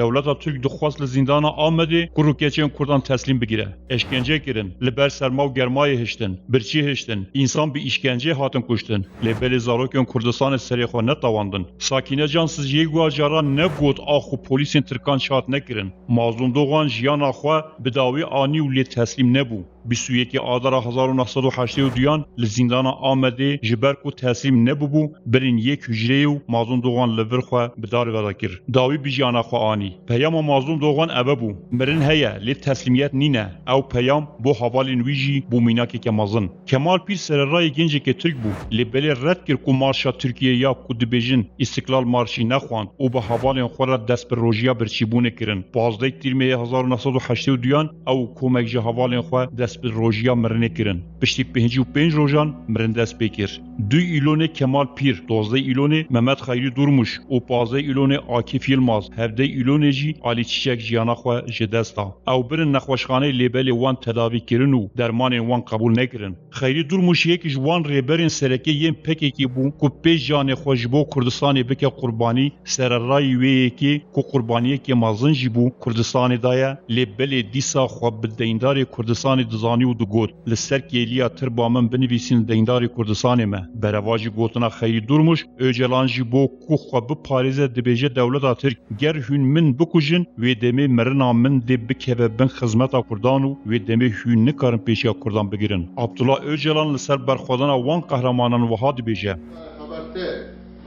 دولتا ترک دخواست لزیندانا آمده کروکیچین کردان تسلیم بگیره اشکنجه کرن لبر سرما و گرمای هشتن برچی هشتن انسان به اشکنجه هاتن کشتن لبل زاروکن کردستان سریخو نتواندن ساکینه جانسز یگوا جارا نگوت آخو پولیسین ترکان شات نکرن مازلوم دوغان جیان آخوا بداوی آنی و لی تسلیم نبو 21 آذر 1982 لزیندانا آمده جبر کو تسلیم نبوبو برین یک هجره و مازلوم دوغان لور خو بدار ودا کر داوی بیجانا خو آنی پیام مازلوم دوغان ابو مرن هيا لی تسلیمیت نینه او پیام بو حوالین ویجی بو میناکی که مازن کمال پیر سر رای گنجی که ترک بو لبل رد کر کو مارشا ترکیه یا کو دبیجن استقلال مارشی نخواند او به حوالین خورا دست بر روژیا برچیبونه کرن 15 تیر 1982 او کومک جه حوالین خو دست به روژیا مرنه کرن پشتی 55 روزان مرن دست بکر 2 ایلون کمال پیر 12 ایلون محمد خیری دورموش او 15 ایلون عاکف یلماز 17 ایلون جی علی چیچک جیانا خو جدستا او برن نخوشخانه لیبل وان تداوی کرن و درمان وان قبول نکرن خیری دورموش یک جوان ریبرن سرکی یم پکی کی بو کو پیش جان خوشبو کردستان بک قربانی سر رای وی کی کو قربانی کی مازن جبو کردستان دایا لیبل دیسا خو بدیندار کردستان دزانی و دگوت لسر کیلیا تربامن بنویسین دیندار کردستان ما برواجی گوتنا خیری دورموش اوجلان جبو کو خو به پاریز دبیجه دولت ترک گر هون من بکوجن و دمه مرنا من د بکبه بن خدمت کردان و دمه هون نکارن پیشیا کردان بگیرن عبدالله اوجلان لسر برخودن وان قهرمانان وها دبیجه خبرته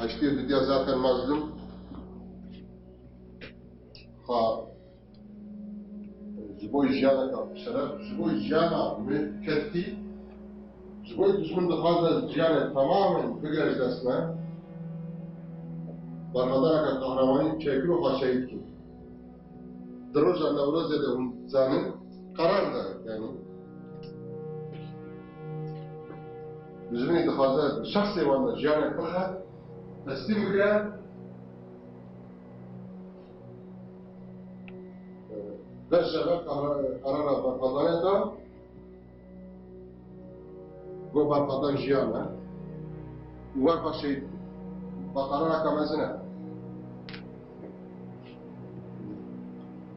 اشتی دیا zaten mazlum زبوی جانا كابسرة زبوي جانا مكتي زبوي دشمن هذا جانا تماما بقرش دسمه برخدار كقهرماني çekiro خشيت ki دروجا نوروز ده زانın karar da yani bizim ittifakı şahsi vanda jana kaha teslim bile Derşehir karara barkadan da go barkadan jiyana var başay bakarara kamazına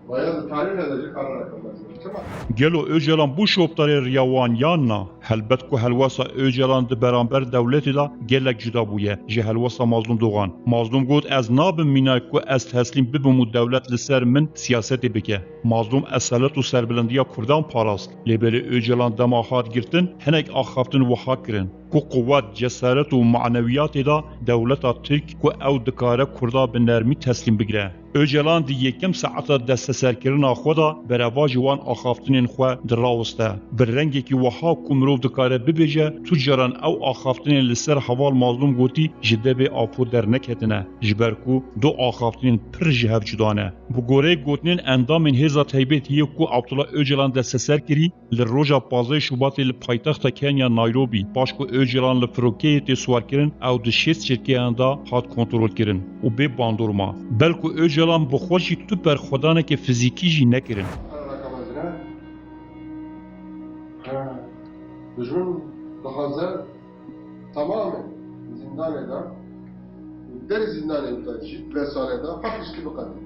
bayağı tarih edecek karara kamazına tamam گلو اوجلان بو شوبتار ریاوان یاننا هلبت کو هلواسا اوجلان د برانبر دولت دا گلک جدا بویه جه هلواسا مظلوم دوغان مظلوم گوت از ناب مینای کو از تسلیم ببمو دولت لسر من سیاست بکه مظلوم اصالت و سربلندیا کردان پاراست لبل اوجلان دماخات گرتن هنک آخافتن وحا کرن کو قوت جسارت و معنویات دا دولت ترک کو او دکاره کردا به نرمی تسلیم بگیره اوجلان دی یکم ساعت دست سرکرنا خدا برواج وان آخافتنین خو دراوسته بر رنگی کی وها کومرو دکاره ببیجه تجاران او آخافتنین لسر حوال مظلوم گوتی جده به آپو در نکتنه جبرکو دو آخافتنین پر جهب جدانه بو گوره گوتنین اندامین هزا تایبت هیو کو عبدالله اوجلان دست سرکری لروجا 15 شوبات لپایتخت کنیا نایروبی باشکو اوجلان لفروکیه تی سوار کرن او د شیست شرکیان دا هات کنترل کرن و به باندورما بلکو اوجلان بخوشی تو بر خدانه که فیزیکی جی نکرن Düşman daha tamamen zindan eden, deri zindan eden, vesaire eden, hafif gibi kadın.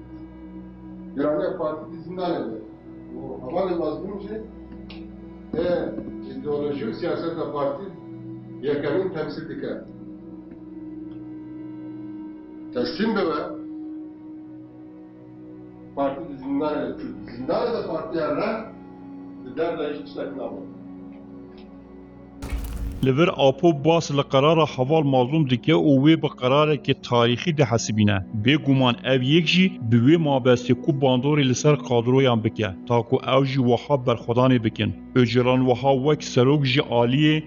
İran'ya parti zindan eder. Bu havalı mazlumcu, ideoloji ve siyasetle parti yakının temsil diker. Teslim bebe, parti zindan eder. Zindan eder parti yerler, lider de hiç saklamıyor. لور آپو باس لقرار حوال مظلوم دیگه او وی به قراره که تاریخی ده حسبینه بگومان او یک جی بوی مابستی کو باندوری لسر قادرویان بکه تا کو او جی وحا برخودانی بکن اوجران وحا وک سروک جی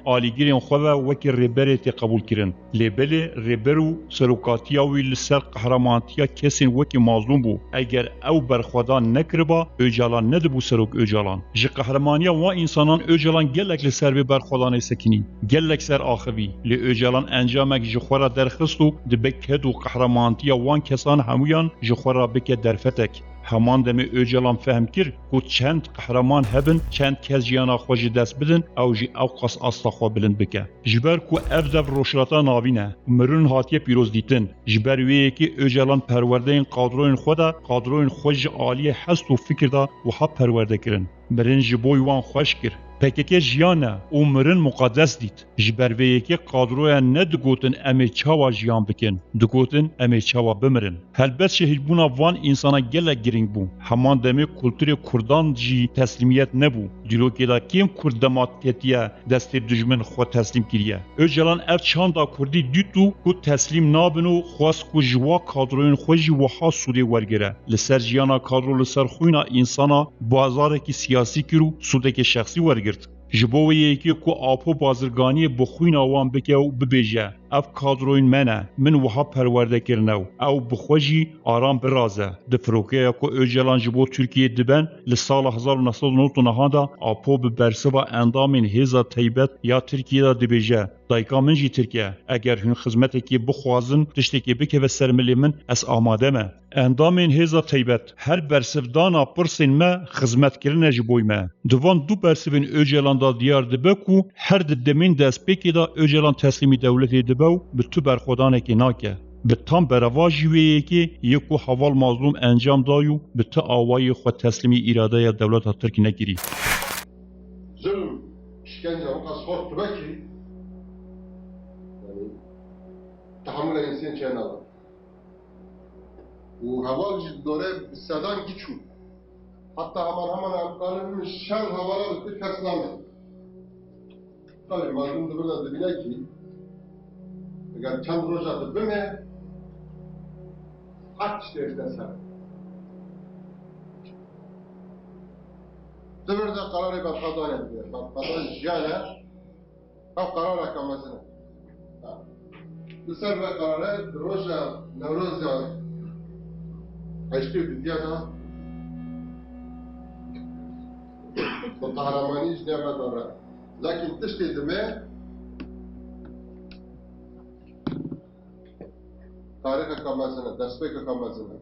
آلیگیرین خواه وک ریبری تی قبول کرن لیبل ریبرو سروکاتیا وی لسر قهرمانتیا کسین وک مظلوم بو اگر او برخودان نکربا اوجالان ندبو سروک اوجالان جی قهرمانیا و انسانان اوجالان گلک لسر بی برخودانی سکنی گلک سر آخوی لی اوجالان انجامک جخورا درخستو دبک هدو قهرمانتیا وان کسان همویان جخورا بک درفتک همان دمی اوجلان فهم کرد که چند قهرمان هبن چند کس جیانا خوش دست بدن او جی او قص اصلا خوا بلند بکه جبر که افدف روشلاتا ناوینه مرون هاتیه پیروز دیتن جبر ویه که اوجلان پرورده این قادروین خودا قادروین خوش عالیه حست و فکر دا و ها پرورده کرن مرن جبوی وان خوش کرد پکه جیانه او مرن مقدس دید جبر ویه که قادرویا نه دگوتن امی چاوا جیان بکن دگوتن امی چاوا بمرن هلبت شهید بونا وان انسانا گله گرینگ بو همان دمی کلتور کردان جی تسلیمیت نبو دیلوکی دا کیم کرد دماتیتیه دست دجمن خود تسلیم کریه اوجلان اف چاندا کردی دیتو که تسلیم نابنو خواست که جوا قادروین خوشی وحا سوده ورگره لسر جیانا قادرو لسر خوینا انسانا بازاره کی سیاسی کرو سوده کی شخصی ورگرد جبوه یکی که آپو بازرگانی بخوین آوان بکه و ببیجه اف کادروین منه من وها پرورده کرنو او بخوشی آرام برازه دفروکه که اوجلان جبو ترکیه دبن لسال 1999 دا آپو ببرسه و اندامین هیزا تیبت یا ترکیه دا دبیجه دایکا من جی ترکیه اگر هن خدمتی که بخوازن تشتکی بکه و سرملی من اس آماده ما اندامین هیزا تیبت هر برسفدانا پرسین ما خدمت کرنه جبوی ما دوان دو برسفین اوجلان دا دیار دبکو هر دمین دست بکی دا اوجلان تسلیمی دولتی دبکو به تو برخودانه که ناکه به تام برواجی ویه که یکو حوال مظلوم انجام دایو به تو آوای خود تسلیمی اراده دولت ترکی نگیری ظلم işkence o kadar spor ki yani tahammül insan çene var. Bu haval dore sadan geçu. Hatta hemen afkanın şen havala bir keslame. Tabii mazlum da burada bile ki eğer çand rojadı bime aç dersen sen. Zıvırda kararı ben kadan ediyor. Ben kadan jiyane hep karara kalmasına. Bu sefer kararı roja Nevruz yani. Eşkil diye da o kahramanı hiç nefret ara. Lakin tıştı deme tarih kalmasına, destek kalmasına.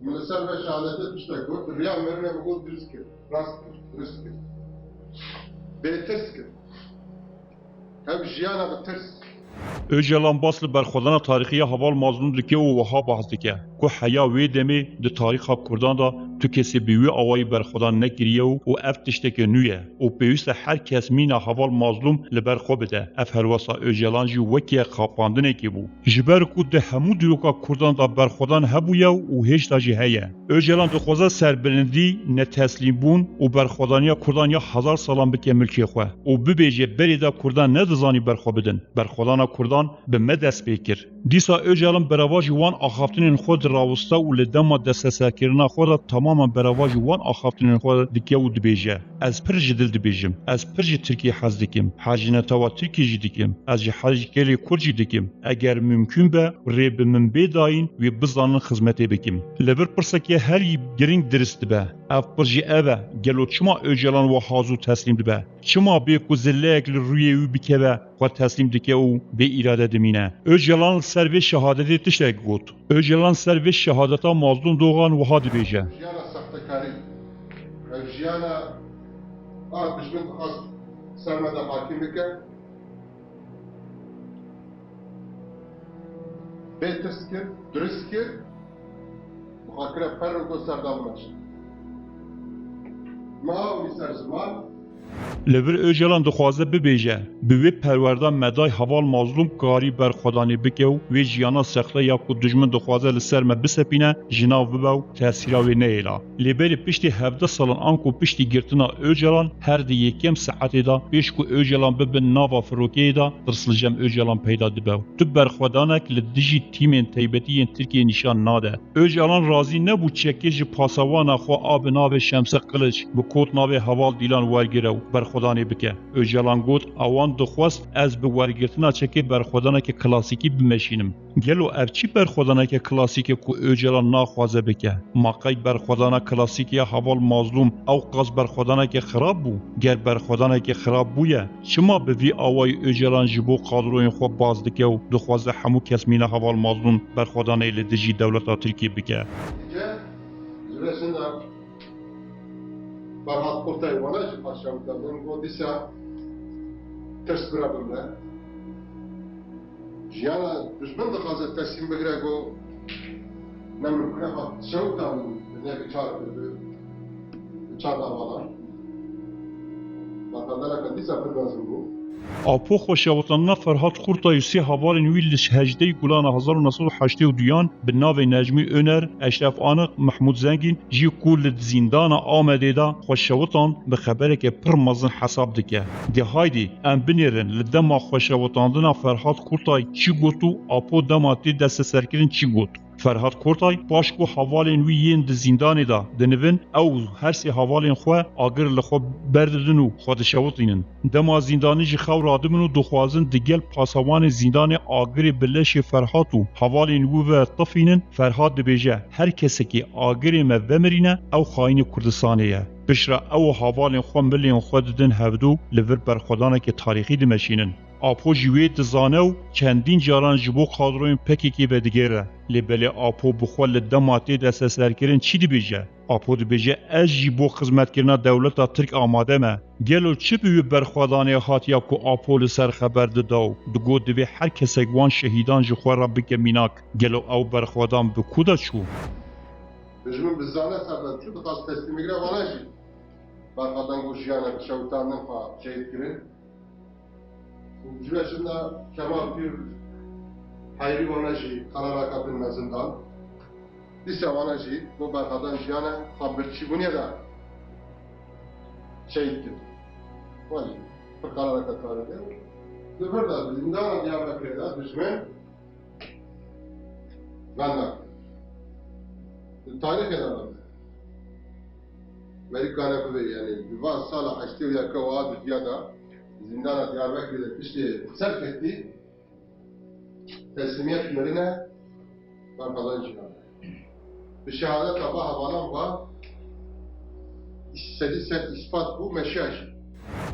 Münesel ve şehadete tıştı. Rüya merine bu dürüstkir. Rastgele. Beteske. Hem jiyana be ters. اوجلان باس برخودان تاریخی حوال مظلوم دکه و وها بحث دکه که حیا وی دمی د تاریخ کردان دا تو کسی بیوی آوای برخودان نگریه و افتشته که نویه و پیوست هر کس مینا حوال مظلوم لبرخو بده اف هرواسا اوجلان جی وکی خاپاندنه که بو جبر کو ده همو دروکا کردان دا برخودان هبویه و هیچ دا جی هیه اوجلان دخوازه سربلندی نه تسلیم بون و برخودانیا کردان یا 1000 سالان بکه ملکی خواه و ببیجه بری دا کردان ندزانی برخو بدن برخودانا کردان به مدس بیکر دیسا اوجلان برواج وان آخافتنین خود راوستا و لدما دست سرکرنا خود تماما برواج وان آخافتنین خود دکیه و دبیجه از پرج دل دبیجم از پرج ترکیه حز دکیم حاجینتا و ترکی جی دکیم از جی حاج کلی کرجی دکیم اگر ممکن به ریب من بیداین و بزانن خدمتی بکیم لبر پرسکی هر گرینگ درست به اف پرجی اوه گلو چما اوجلان و حازو تسلیم دبه چما به کوزلک روی و بکه و تسلیم دکه و به اراده دمینه اوجلان سر و شهادتی تشتک گوت اوجلان سر و شهادتا مظلوم دوغان و ها دبیجه جیانا سختکاری جیانا دشمن خواست سرمده حاکم بکن بهترست کرد درست کرد محاکره پر رو سردام نشد ما و سر زمان لبر اوجلان دخوازه ببیجه به وی پروردان مدای حوال مظلوم کاری بر خدانی بکه و وی جیانا سخته یا که دجمن دخوازه لسر ما بسپینه جناو بباو تأثیراوی نیلا لبر پشتی 17 سالان آنکو پشتی گرتنا اوجلان هر دی یکم ساعتی دا پیش که اوجلان ببن ناوا فروکی دا درسل جم اوجلان پیدا دباو تو برخودانک لدجی تیمین تیبتی ترکیه نشان ناده اوجلان راضی نبود چکیج پاسوان خو آب ناو شمس قلج بکوت ناو حوال دیلان ورگیرو برخودانی بکه اوجلان گوت اوان دخواست از به ورگرتنا چکی برخودانه که کلاسیکی بمشینم گلو افچی برخودانه که کلاسیکی که اوجلان ناخوازه بکه ماقای برخودانه کلاسیکی حوال مظلوم او قاز برخودانه که خراب بو گر برخودانه که خراب بویه چما به وی آوای اوجلان جبو قادروین خو باز دکه و دخوازه همو کس مینه حوال مظلوم برخودانه لدجی دولت ترکیه بکه جلسنا فرحات قرطي وانا جي قاشا وتابين قو ديسا ترس برابم لا جيانا دشمن دخازة تسليم بگره قو نمر كنفا شوتا من نبي چار چار داوالا بقدر كان ديسا برنازم قو آپو خوشاوتاننا فرهاد قورتای سی هوالین ویلش هجده گلان 1982 به ناو نجمی önر اشرف آنق محمود زنگین جی کول زندان آمده دا خوشاوتان به خبره که پر مزن حساب دکه دی هایدی ام بنیرن لدما خوشاوتاندنا فرهاد قورتای چی گوتو آپو دماتی دست سرکرین چی گوت فرهاد قورتای پاشکو حوالین وی ین د زندان دا دنوین او هر سی حوالین خو اگر لخو برددن و خودشاوتینن دما زندانی جی خو رادمن و دخوازن دگل پاسوان زندان اگر بلش فرهاد و حوالین و طفینن فرهاد دبیجه هر کسی که اگر مبمرینه او خاین کردستانیه بشرا او حوالین خو ملین خوددن هودو لور برخودانه که تاریخی دمشینن آپو جوی دزانه و چندین جاران جبو قادروین پکی که بدگیره لبله آپو بخوال دماتی دست سرکرین چی دی بیجه؟ آپو دی بیجه از جبو خدمت کرنا دولتا ترک آماده ما گلو چی بیوی برخوادانه هاتیا که آپو لسر خبر داو دگو دوی هر کسگوان شهیدان جخوار را بگه میناک گلو او برخوادان بکودا چو؟ بجمن بزانه سردن چو دخواست تسلیمی گره وانا جی برخوادان گوشیانه شوتانن خواه شهید کرن جلسنا كمال bir hayri vanaji kararakatin mezinden disa vanaji bu barkadan jiyana haberçi bu ne da şehittir. Vali bu kararakat vardı. Zıfırda zindana Diyarbakır'da düşman benden. Tarih eden Amerika'na kuvvet yani divan sala haçtı ya kavadı diyada زندان دیاربکر پشتی سر کردی تسلیمیت مرینه بر قضای جنان به شهادت آبا حوالان با istediği set ispat bu meşaji.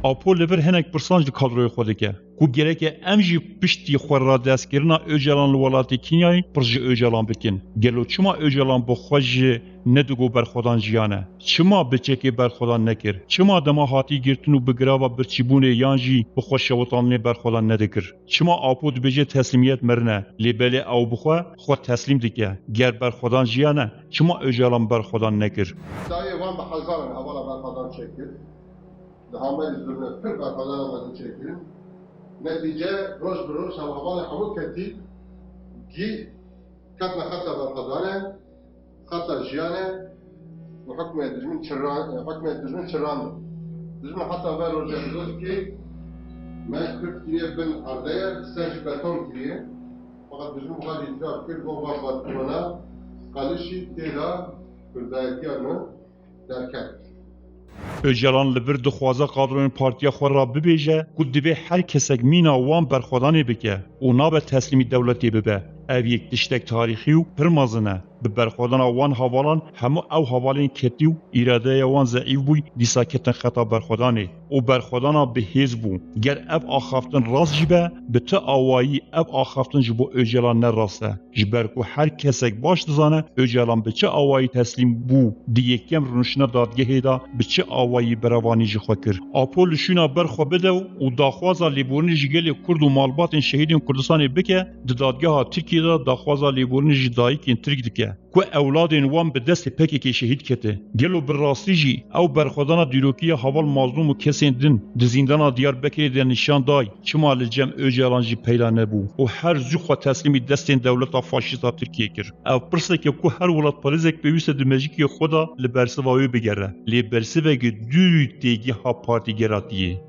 آپو لور هنک پرسانج کادروی خوده که کو گرکه امجی پشتی خور را دست کرنا اوجلان لولاتی کینیای پرج اوجلان بکن گلو چما اوجلان بخوش ندگو بر خودان جیانه چما بچکی بر خودان نکر چما دما هاتی گرتنو بگراوا برچیبونه یانجی بخوش شوطانه بر خودان ندکر چما آپو دبیجه تسلیمیت مرنه لیبله او بخوا خود تسلیم دکه گر بر خودان جیانه چما اوجلان بر خودان نکر دایی وان به حزارن حوالا بر خودان çekir. Hamel üzerine 40 arkadaşlarımızı çekelim. Netice roş bir roş havalı hamur ketti ki katna hatta barkadane hatta jiyane ve hükmet düzgün çırran düzgün hatta ver roş ki ben 40 kiliye ben ardaya staj beton kiliye fakat düzgün bu kadar itiraf kır bu batmana kalışi tela kırdayetiyanı derken اوجلان لبر دخوازه قادرون پارتیا خور را ببیجه کود دوی هر کسک مینا وان برخودانی بکه و نابه تسلیمی دولتی ببه او یک تشتک تاریخی و پرمازنه به برخودان وان حوالان همو او حوالین کتی و ایراده وان ضعیف بوی دیسا کتن خطا برخودانی و برخودانا به هیز بو گر اب آخافتن راست جبه به تا آوایی اب آخافتن جبو اوجلان نراسته جبرکو هر کسک باش دزانه اوجلان به چه آوایی تسلیم بو دی یکم رونشنا دادگه دا به چه آوایی بروانی جخوا کر آپول شونا برخوا بده و داخوازا لیبورنی جگل کرد و مالبات شهیدین کردستان بکه دادگه ها ترکیه دا داخوازا لیبورنی جدایی که ترک دکه کو اولادین وان به دست پکی که شهید کته گلو براستی جی او برخودانا دیروکی حوال مظلوم و کسین دن دزیندانا دیار بکری در نشان دای چما لجم اوجلان جی پیدا نبو و هر زوخوا تسلیمی دستین دولتا فاشیستا ترکیه کر او پرسه که کو هر ولات پاریزک بیوست دمجیکی خدا لبرسواوی بگره لبرسواگی دوری تیگی ها پارتی گراتیه